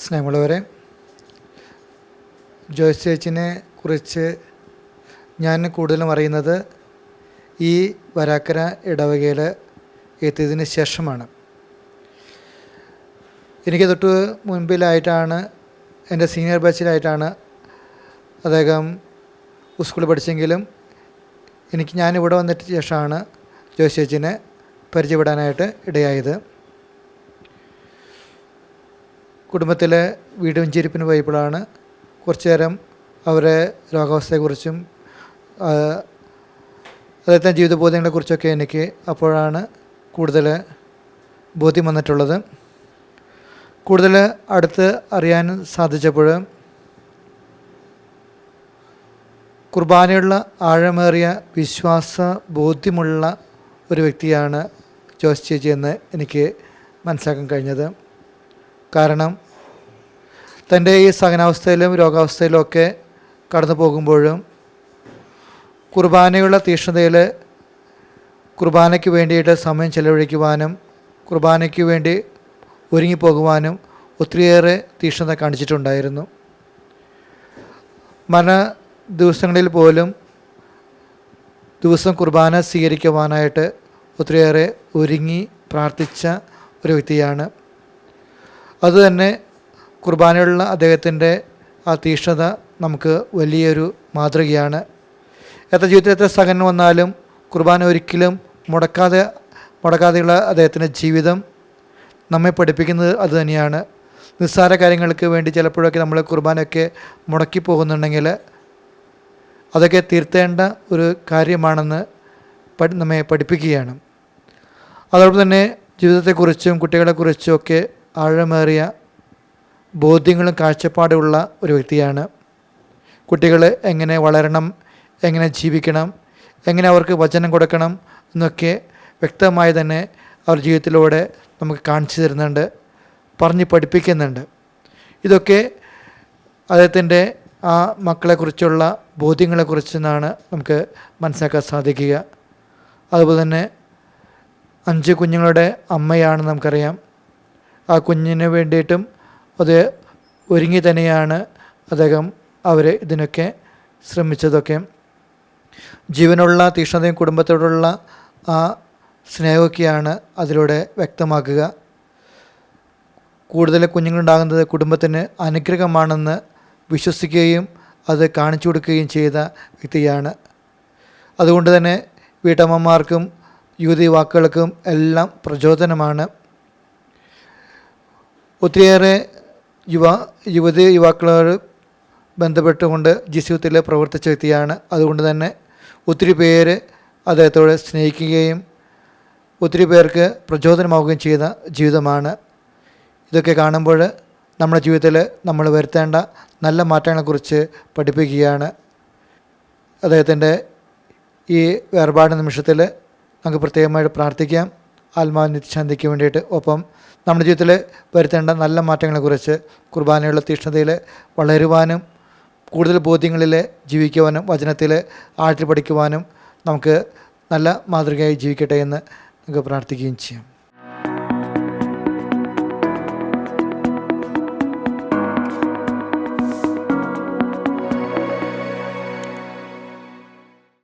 സ്നേഹമുള്ളവരെ, ജോയ്സ് ചേച്ചിനെ കുറിച്ച് ഞാൻ കൂടുതലും അറിയുന്നത് ഈ വരാക്കര ഇടവകയിൽ എത്തിയതിന് ശേഷമാണ്. എനിക്ക് തൊട്ട് മുൻപിലായിട്ടാണ്, എൻ്റെ സീനിയർ ബാച്ചിലായിട്ടാണ് അദ്ദേഹം സ്കൂളിൽ പഠിച്ചെങ്കിലും ഞാനിവിടെ വന്നിട്ട് ശേഷമാണ് ജോയ്സ് ചേച്ചിനെ പരിചയപ്പെടാനായിട്ട് ഇടയായത്. കുടുംബത്തിലെ വീട് വെഞ്ചരിപ്പിന് പോയപ്പോഴാണ് കുറച്ചു നേരം അവരെ രോഗാവസ്ഥയെക്കുറിച്ചും അദ്ദേഹത്തിൻ്റെ ജീവിതബോധ്യങ്ങളെക്കുറിച്ചൊക്കെ എനിക്ക് അപ്പോഴാണ് കൂടുതൽ ബോധ്യം വന്നിട്ടുള്ളത്. കൂടുതൽ അടുത്ത് അറിയാൻ സാധിച്ചപ്പോൾ കുർബാനയുള്ള ആഴമേറിയ വിശ്വാസ ബോധ്യമുള്ള ഒരു വ്യക്തിയാണ് ജോയ്സ് ചേച്ചി എന്ന് എനിക്ക് മനസ്സിലാക്കാൻ കഴിഞ്ഞത്. കാരണം തൻ്റെ ഈ സഹനാവസ്ഥയിലും രോഗാവസ്ഥയിലും ഒക്കെ കടന്നു പോകുമ്പോഴും കുർബാനയുള്ള തീക്ഷ്ണതയിൽ കുർബാനയ്ക്ക് വേണ്ടിയിട്ട് സമയം ചെലവഴിക്കുവാനും കുർബാനയ്ക്ക് വേണ്ടി ഒരുങ്ങിപ്പോകുവാനും ഒത്തിരിയേറെ തീക്ഷ്ണത കാണിച്ചിട്ടുണ്ടായിരുന്നു. മരണ ദിവസങ്ങളിൽ പോലും ദിവസം കുർബാന സ്വീകരിക്കുവാനായിട്ട് ഒത്തിരിയേറെ ഒരുങ്ങി പ്രാർത്ഥിച്ച ഒരു വ്യക്തിയാണ്. അതുതന്നെ കുർബാനയുള്ള അദ്ദേഹത്തിൻ്റെ ആ തീക്ഷ്ണത നമുക്ക് വലിയൊരു മാതൃകയാണ്. എത്ര ജീവിതത്തിൽ എത്ര സഹനം വന്നാലും കുർബാന ഒരിക്കലും മുടക്കാതെയുള്ള അദ്ദേഹത്തിൻ്റെ ജീവിതം നമ്മെ പഠിപ്പിക്കുന്നത് അതുതന്നെയാണ്. നിസ്സാര കാര്യങ്ങൾക്ക് വേണ്ടി ചിലപ്പോഴൊക്കെ നമ്മൾ കുർബാനയൊക്കെ മുടക്കി പോകുന്നുണ്ടെങ്കിൽ അതൊക്കെ തീർത്തേണ്ട ഒരു കാര്യമാണെന്ന് നമ്മെ പഠിപ്പിക്കുകയാണ്. അതോടൊപ്പം തന്നെ ജീവിതത്തെക്കുറിച്ചും കുട്ടികളെക്കുറിച്ചും ഒക്കെ ആഴമേറിയ ബോധ്യങ്ങളും കാഴ്ചപ്പാടുമുള്ള ഒരു വ്യക്തിയാണ്. കുട്ടികൾ എങ്ങനെ വളരണം, എങ്ങനെ ജീവിക്കണം, എങ്ങനെ അവർക്ക് വചനം കൊടുക്കണം എന്നൊക്കെ വ്യക്തമായി തന്നെ അവർ ജീവിതത്തിലൂടെ നമുക്ക് കാണിച്ചു തരുന്നുണ്ട്, പറഞ്ഞ് പഠിപ്പിക്കുന്നുണ്ട്. ഇതൊക്കെ അദ്ദേഹത്തിൻ്റെ ആ മക്കളെക്കുറിച്ചുള്ള ബോധ്യങ്ങളെക്കുറിച്ചെന്നാണ് നമുക്ക് മനസ്സിലാക്കാൻ സാധിക്കുക. അതുപോലെ തന്നെ 5 കുഞ്ഞുങ്ങളുടെ അമ്മയാണെന്ന് നമുക്കറിയാം. ആ കുഞ്ഞിന് വേണ്ടിയിട്ടും അത് ഒരുങ്ങി തന്നെയാണ് അദ്ദേഹം ഇതിനൊക്കെ ശ്രമിച്ചതൊക്കെ. ജീവനുള്ള തീക്ഷ്ണതയും കുടുംബത്തോടുള്ള ആ സ്നേഹമൊക്കെയാണ് അതിലൂടെ വ്യക്തമാക്കുക. കൂടുതൽ കുഞ്ഞുങ്ങളുണ്ടാകുന്നത് കുടുംബത്തിന് അനുഗ്രഹമാണെന്ന് വിശ്വസിക്കുകയും അത് കാണിച്ചു കൊടുക്കുകയും ചെയ്ത വ്യക്തിയാണ്. അതുകൊണ്ട് തന്നെ വീട്ടമ്മമാർക്കും യുവതിവാക്കൾക്കും എല്ലാം പ്രചോദനമാണ്. ഒത്തിരിയേറെ യുവാക്കളോട് ബന്ധപ്പെട്ടുകൊണ്ട് ജിസ്യൂത്തിൽ പ്രവർത്തിച്ച വ്യക്തിയാണ്. അതുകൊണ്ട് തന്നെ ഒത്തിരി പേര് അദ്ദേഹത്തോട് സ്നേഹിക്കുകയും ഒത്തിരി പേർക്ക് പ്രചോദനമാവുകയും ചെയ്ത ജീവിതമാണ്. ഇതൊക്കെ കാണുമ്പോൾ നമ്മുടെ ജീവിതത്തിൽ നമ്മൾ വരുത്തേണ്ട നല്ല മാറ്റങ്ങളെക്കുറിച്ച് പഠിപ്പിക്കുകയാണ്. അദ്ദേഹത്തിൻ്റെ ഈ വേർപാട് നിമിഷത്തിൽ നമുക്ക് പ്രത്യേകമായിട്ട് പ്രാർത്ഥിക്കാം, ആത്മാവിൻ്റെ ശാന്തിക്ക് വേണ്ടിയിട്ട്. ഒപ്പം നമ്മുടെ ജീവിതത്തിൽ വരുത്തേണ്ട നല്ല മാറ്റങ്ങളെക്കുറിച്ച് കുർബാനയുള്ള തീക്ഷ്ണതയിൽ വളരുവാനും കൂടുതൽ ബോധ്യങ്ങളിൽ ജീവിക്കുവാനും വചനത്തിൽ ആഴ്ച പഠിക്കുവാനും നമുക്ക് നല്ല മാതൃകയായി ജീവിക്കട്ടെ എന്ന് നമുക്ക് പ്രാർത്ഥിക്കുകയും ചെയ്യാം.